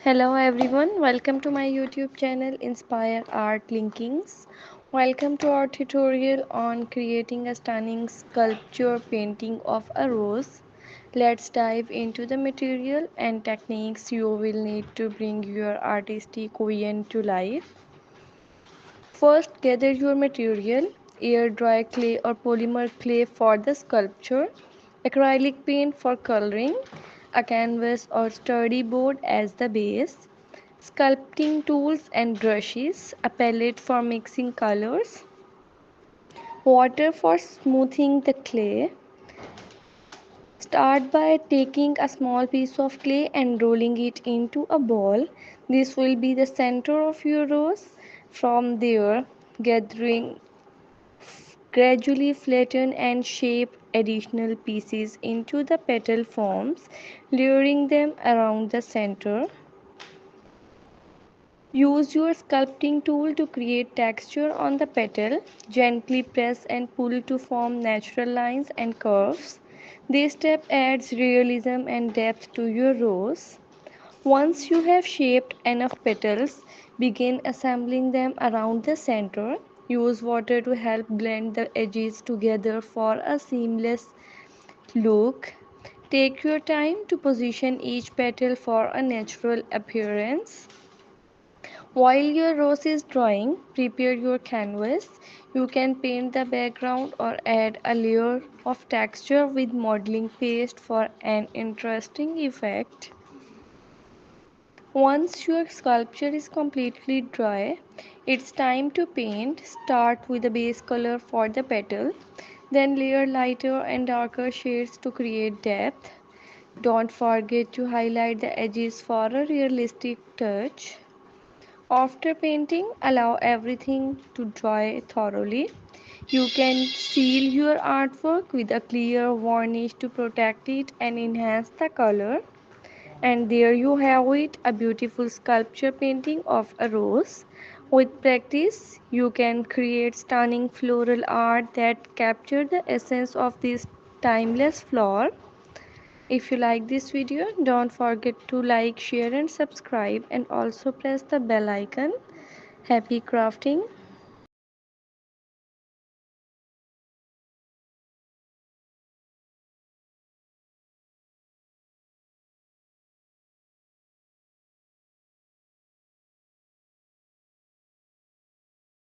Hello everyone, welcome to my YouTube channel Inspire Art Linkings. Welcome to our tutorial on creating a stunning sculpture painting of a rose. Let's dive into the material and techniques you will need to bring your artistic vision to life. First, gather your material, air dry clay or polymer clay for the sculpture, acrylic paint for coloring, a canvas or sturdy board as the base, sculpting tools and brushes, a palette for mixing colors, water for smoothing the clay. Start by taking a small piece of clay and rolling it into a ball. This will be the center of your rose. From there, gathering gradually flatten and shape additional pieces into the petal forms, layering them around the center. Use your sculpting tool to create texture on the petal. Gently press and pull to form natural lines and curves. This step adds realism and depth to your rose. Once you have shaped enough petals, begin assembling them around the center. Use water to help blend the edges together for a seamless look. Take your time to position each petal for a natural appearance. While your rose is drying, prepare your canvas. You can paint the background or add a layer of texture with modeling paste for an interesting effect. Once your sculpture is completely dry, it's time to paint. Start with a base color for the petal, then layer lighter and darker shades to create depth. Don't forget to highlight the edges for a realistic touch. After painting, allow everything to dry thoroughly. You can seal your artwork with a clear varnish to protect it and enhance the color. And there you have it, a beautiful sculpture painting of a rose. With practice, you can create stunning floral art that capture the essence of this timeless flower. If you like this video, don't forget to like, share and subscribe and also press the bell icon. Happy crafting!